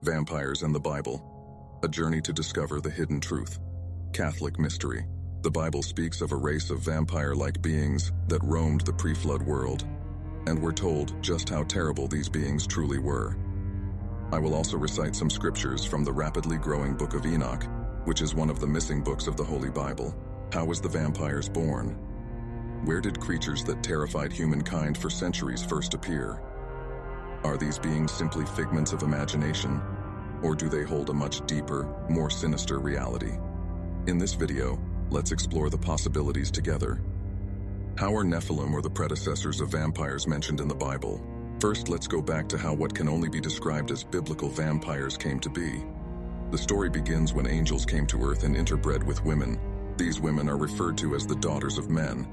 Vampires and the Bible. A journey to discover the hidden truth. Catholic mystery. The Bible speaks of a race of vampire-like beings that roamed the pre-flood world, and we're told just how terrible these beings truly were. I will also recite some scriptures from the rapidly growing Book of Enoch, which is one of the missing books of the Holy Bible. How was the vampires born? Where did creatures that terrified humankind for centuries first appear? Are these beings simply figments of imagination, or do they hold a much deeper, more sinister reality? In this video, let's explore the possibilities together. How are Nephilim, or the predecessors of vampires mentioned in the Bible? First, let's go back to how what can only be described as biblical vampires came to be. The story begins when angels came to earth and interbred with women. These women are referred to as the daughters of men,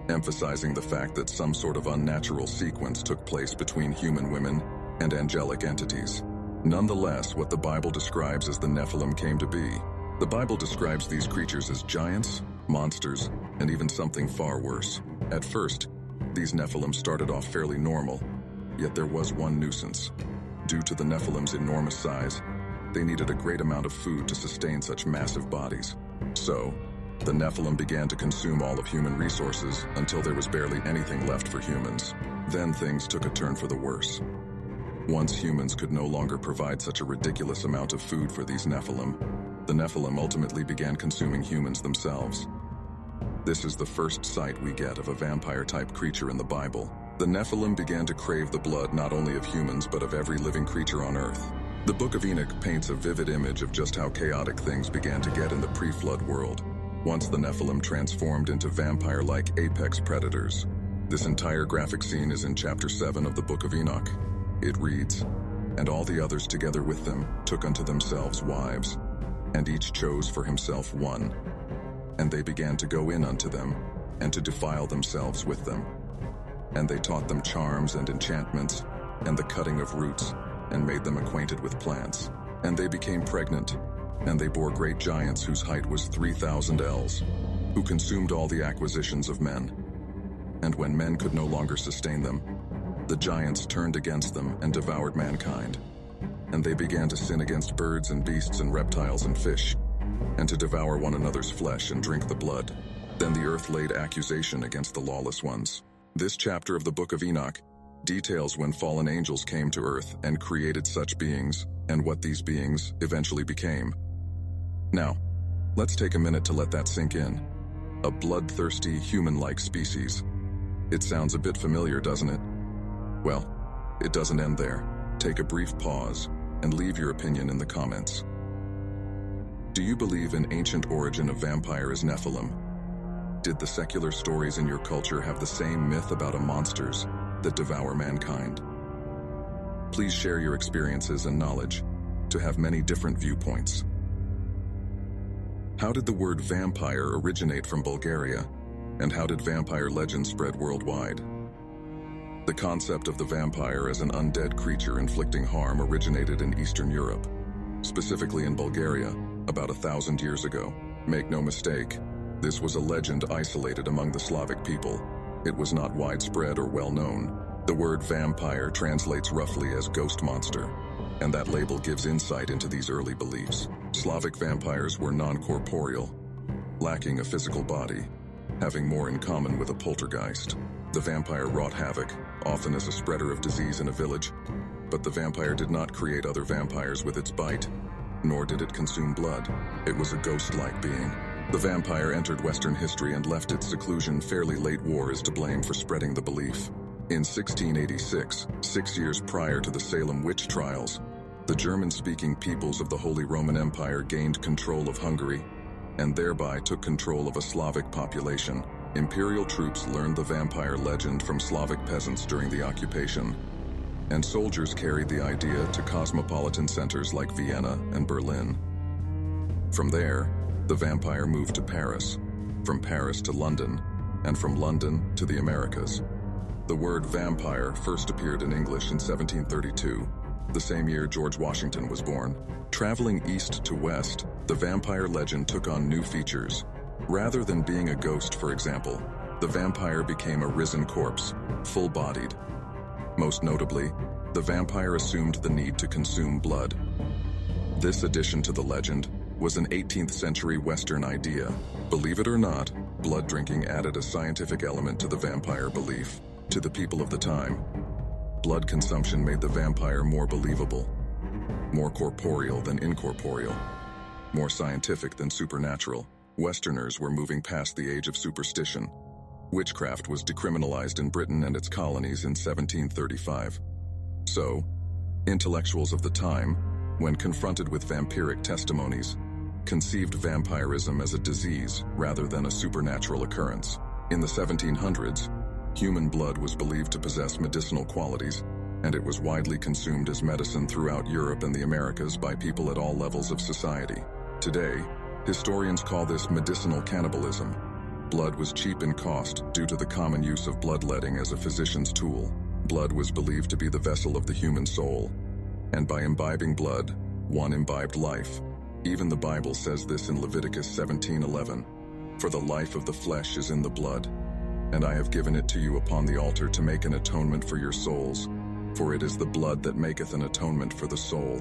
emphasizing the fact that some sort of unnatural sequence took place between human women and angelic entities. Nonetheless, what the Bible describes as the Nephilim came to be. The Bible describes these creatures as giants, monsters, and even something far worse. At first, these Nephilim started off fairly normal, yet there was one nuisance. Due to the Nephilim's enormous size, they needed a great amount of food to sustain such massive bodies. So, the Nephilim began to consume all of human resources until there was barely anything left for humans. Then things took a turn for the worse. Once humans could no longer provide such a ridiculous amount of food for these Nephilim, the Nephilim ultimately began consuming humans themselves. This is the first sight we get of a vampire-type creature in the Bible. The Nephilim began to crave the blood not only of humans but of every living creature on earth. The Book of Enoch paints a vivid image of just how chaotic things began to get in the pre-flood world, once the Nephilim transformed into vampire-like apex predators. This entire graphic scene is in chapter 7 of the Book of Enoch. It reads, "And all the others together with them took unto themselves wives, and each chose for himself one. And they began to go in unto them, and to defile themselves with them. And they taught them charms and enchantments, and the cutting of roots, and made them acquainted with plants. And they became pregnant, and they bore great giants whose height was 3,000 ells, who consumed all the acquisitions of men. And when men could no longer sustain them, the giants turned against them and devoured mankind. And they began to sin against birds and beasts and reptiles and fish, and to devour one another's flesh and drink the blood. Then the earth laid accusation against the lawless ones." This chapter of the Book of Enoch details when fallen angels came to earth and created such beings, and what these beings eventually became. Now, let's take a minute to let that sink in. A bloodthirsty, human-like species. It sounds a bit familiar, doesn't it? Well, it doesn't end there. Take a brief pause and leave your opinion in the comments. Do you believe an ancient origin of vampire as Nephilim? Did the secular stories in your culture have the same myth about monsters that devour mankind? Please share your experiences and knowledge to have many different viewpoints. How did the word vampire originate from Bulgaria, and how did vampire legends spread worldwide? The concept of the vampire as an undead creature inflicting harm originated in Eastern Europe, specifically in Bulgaria, about 1,000 years ago. Make no mistake, this was a legend isolated among the Slavic people. It was not widespread or well-known. The word vampire translates roughly as ghost monster, and that label gives insight into these early beliefs. Slavic vampires were non-corporeal, lacking a physical body, having more in common with a poltergeist. The vampire wrought havoc, often as a spreader of disease in a village, but the vampire did not create other vampires with its bite, nor did it consume blood. It was a ghost-like being. The vampire entered Western history and left its seclusion. Fairly late war is to blame for spreading the belief. In 1686, 6 years prior to the Salem witch trials, the German-speaking peoples of the Holy Roman Empire gained control of Hungary, and thereby took control of a Slavic population. Imperial troops learned the vampire legend from Slavic peasants during the occupation, and soldiers carried the idea to cosmopolitan centers like Vienna and Berlin. From there, the vampire moved to Paris, from Paris to London, and from London to the Americas. The word vampire first appeared in English in 1732, the same year George Washington was born. Traveling east to west, the vampire legend took on new features. Rather than being a ghost, for example, the vampire became a risen corpse, full-bodied. Most notably, the vampire assumed the need to consume blood. This addition to the legend was an 18th century Western idea. Believe it or not, blood drinking added a scientific element to the vampire belief. To the people of the time, blood consumption made the vampire more believable, more corporeal than incorporeal, more scientific than supernatural. Westerners were moving past the age of superstition. Witchcraft was decriminalized in Britain and its colonies in 1735. So, intellectuals of the time, when confronted with vampiric testimonies, conceived vampirism as a disease rather than a supernatural occurrence. In the 1700s, human blood was believed to possess medicinal qualities, and it was widely consumed as medicine throughout Europe and the Americas by people at all levels of society. Today, historians call this medicinal cannibalism. Blood was cheap in cost due to the common use of bloodletting as a physician's tool. Blood was believed to be the vessel of the human soul, and by imbibing blood, one imbibed life. Even the Bible says this in Leviticus 17:11. For the life of the flesh is in the blood, and I have given it to you upon the altar to make an atonement for your souls, for it is the blood that maketh an atonement for the soul.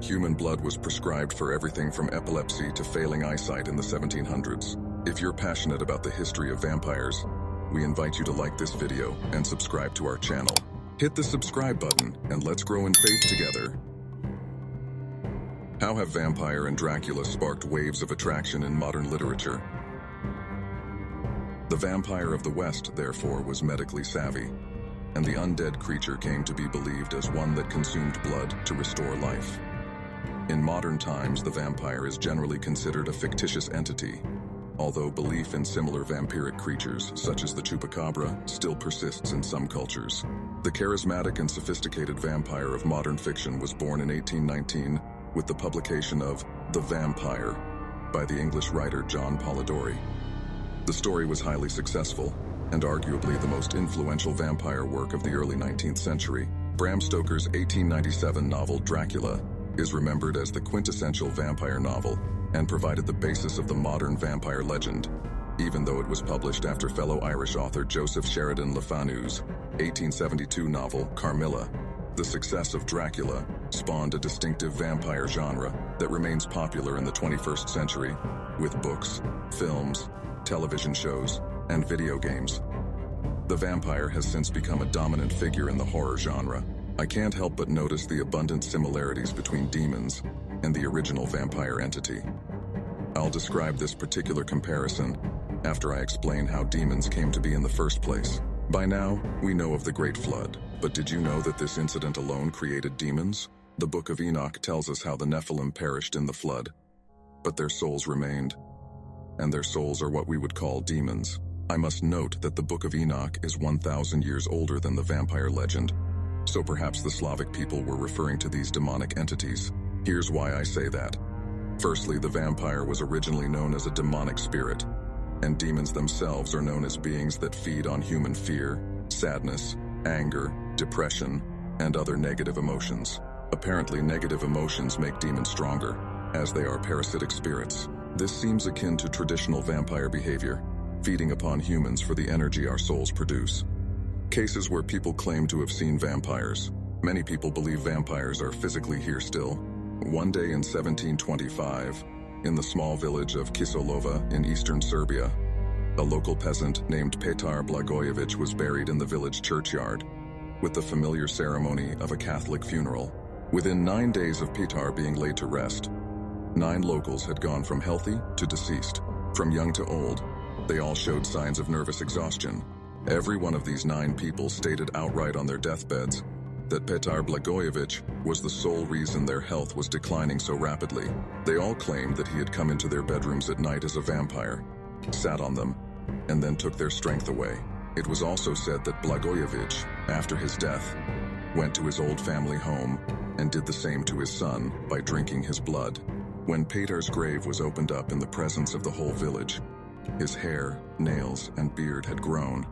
Human blood was prescribed for everything from epilepsy to failing eyesight in the 1700s. If you're passionate about the history of vampires, we invite you to like this video and subscribe to our channel. Hit the subscribe button and let's grow in faith together. How have vampire and Dracula sparked waves of attraction in modern literature? The vampire of the West, therefore, was medically savvy, and the undead creature came to be believed as one that consumed blood to restore life. In modern times, the vampire is generally considered a fictitious entity, although belief in similar vampiric creatures, such as the chupacabra, still persists in some cultures. The charismatic and sophisticated vampire of modern fiction was born in 1819 with the publication of The Vampire by the English writer John Polidori. The story was highly successful and arguably the most influential vampire work of the early 19th century. Bram Stoker's 1897 novel Dracula is remembered as the quintessential vampire novel and provided the basis of the modern vampire legend, even though it was published after fellow Irish author Joseph Sheridan Le Fanu's 1872 novel Carmilla. The success of Dracula spawned a distinctive vampire genre that remains popular in the 21st century, with books, films, television shows, and video games. The vampire has since become a dominant figure in the horror genre. I can't help but notice the abundant similarities between demons and the original vampire entity. I'll describe this particular comparison after I explain how demons came to be in the first place. By now, we know of the Great Flood, but did you know that this incident alone created demons? The Book of Enoch tells us how the Nephilim perished in the flood, but their souls remained, and their souls are what we would call demons. I must note that the Book of Enoch is 1,000 years older than the vampire legend, so perhaps the Slavic people were referring to these demonic entities. Here's why I say that. Firstly, the vampire was originally known as a demonic spirit, and demons themselves are known as beings that feed on human fear, sadness, anger, depression, and other negative emotions. Apparently, negative emotions make demons stronger, as they are parasitic spirits. This seems akin to traditional vampire behavior, feeding upon humans for the energy our souls produce. Cases where people claim to have seen vampires. Many people believe vampires are physically here still. One day in 1725, in the small village of Kisolova in eastern Serbia, a local peasant named Petar Blagojevich was buried in the village churchyard, with the familiar ceremony of a Catholic funeral. Within 9 days of Petar being laid to rest, 9 locals had gone from healthy to deceased. From young to old, they all showed signs of nervous exhaustion. Every one of these 9 people stated outright on their deathbeds that Petar Blagojevich was the sole reason their health was declining so rapidly. They all claimed that he had come into their bedrooms at night as a vampire, sat on them, and then took their strength away. It was also said that Blagojevich, after his death, went to his old family home and did the same to his son by drinking his blood. When Petar's grave was opened up in the presence of the whole village, his hair, nails, and beard had grown,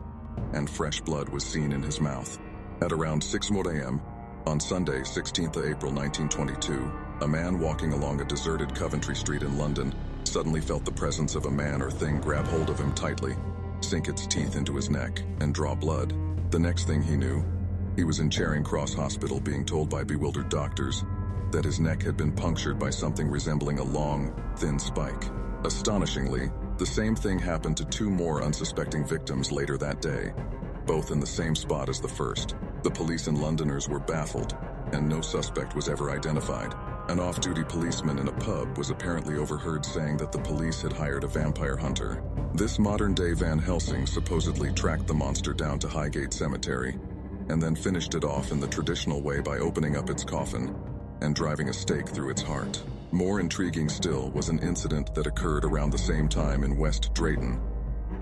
and fresh blood was seen in his mouth. At around 6 a.m., on Sunday, 16th of April 1922, a man walking along a deserted Coventry Street in London suddenly felt the presence of a man or thing grab hold of him tightly, sink its teeth into his neck, and draw blood. The next thing he knew, he was in Charing Cross Hospital being told by bewildered doctors that his neck had been punctured by something resembling a long, thin spike. Astonishingly, the same thing happened to 2 more unsuspecting victims later that day, both in the same spot as the first. The police and Londoners were baffled, and no suspect was ever identified. An off-duty policeman in a pub was apparently overheard saying that the police had hired a vampire hunter. This modern-day Van Helsing supposedly tracked the monster down to Highgate Cemetery, and then finished it off in the traditional way by opening up its coffin and driving a stake through its heart. More intriguing still was an incident that occurred around the same time in West Drayton,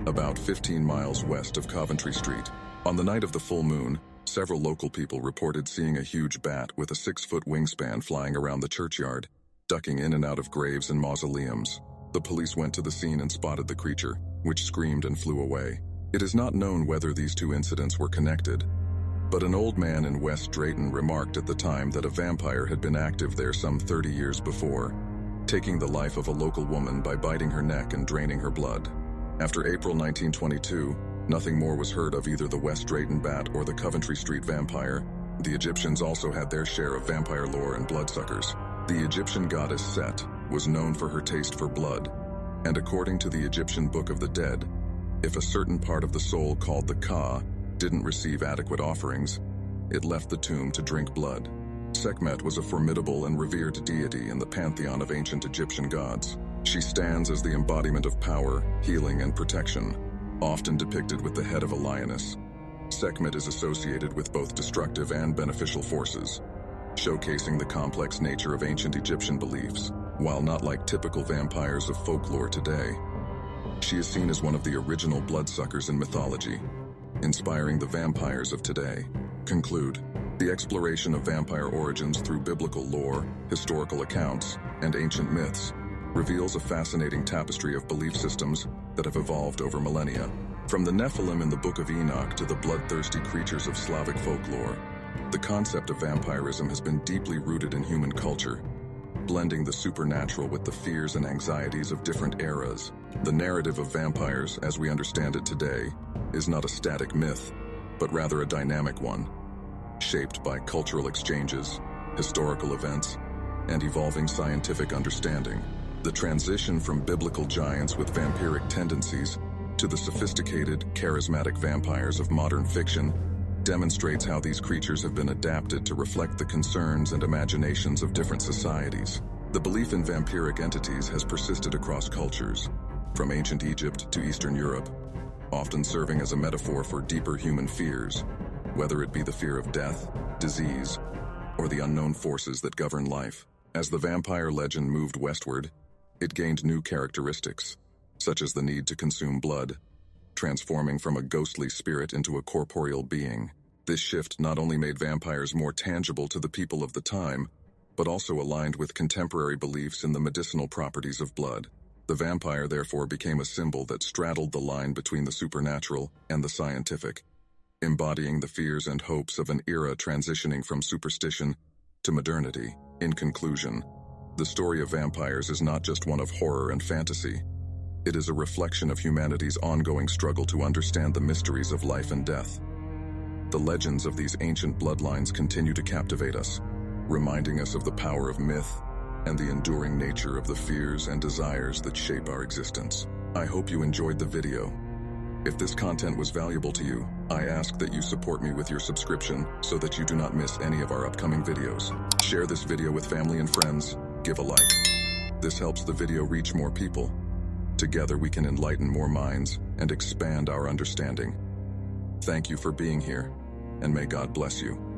about 15 miles west of Coventry Street. On the night of the full moon, several local people reported seeing a huge bat with a 6-foot wingspan flying around the churchyard, ducking in and out of graves and mausoleums. The police went to the scene and spotted the creature, which screamed and flew away. It is not known whether these 2 incidents were connected, but an old man in West Drayton remarked at the time that a vampire had been active there some 30 years before, taking the life of a local woman by biting her neck and draining her blood. After April 1922, nothing more was heard of either the West Drayton bat or the Coventry Street vampire. The Egyptians also had their share of vampire lore and bloodsuckers. The Egyptian goddess Set was known for her taste for blood, and according to the Egyptian Book of the Dead, if a certain part of the soul called the Ka didn't receive adequate offerings, it left the tomb to drink blood. Sekhmet was a formidable and revered deity in the pantheon of ancient Egyptian gods. She stands as the embodiment of power, healing, and protection, often depicted with the head of a lioness. Sekhmet is associated with both destructive and beneficial forces, showcasing the complex nature of ancient Egyptian beliefs. While not like typical vampires of folklore today, she is seen as one of the original bloodsuckers in mythology, inspiring the vampires of today. Conclude. The exploration of vampire origins through biblical lore, historical accounts, and ancient myths reveals a fascinating tapestry of belief systems that have evolved over millennia. From the Nephilim in the Book of Enoch to the bloodthirsty creatures of Slavic folklore, the concept of vampirism has been deeply rooted in human culture, blending the supernatural with the fears and anxieties of different eras. The narrative of vampires, as we understand it today, is not a static myth, but rather a dynamic one, shaped by cultural exchanges, historical events, and evolving scientific understanding. The transition from biblical giants with vampiric tendencies to the sophisticated, charismatic vampires of modern fiction demonstrates how these creatures have been adapted to reflect the concerns and imaginations of different societies. The belief in vampiric entities has persisted across cultures, from ancient Egypt to Eastern Europe, often serving as a metaphor for deeper human fears, whether it be the fear of death, disease, or the unknown forces that govern life. As the vampire legend moved westward, it gained new characteristics, such as the need to consume blood, transforming from a ghostly spirit into a corporeal being. This shift not only made vampires more tangible to the people of the time, but also aligned with contemporary beliefs in the medicinal properties of blood. The vampire therefore became a symbol that straddled the line between the supernatural and the scientific, embodying the fears and hopes of an era transitioning from superstition to modernity. In conclusion, the story of vampires is not just one of horror and fantasy. It is a reflection of humanity's ongoing struggle to understand the mysteries of life and death. The legends of these ancient bloodlines continue to captivate us, reminding us of the power of myth and the enduring nature of the fears and desires that shape our existence. I hope you enjoyed the video. If this content was valuable to you, I ask that you support me with your subscription so that you do not miss any of our upcoming videos. Share this video with family and friends. Give a like. This helps the video reach more people. Together we can enlighten more minds and expand our understanding. Thank you for being here, and may God bless you.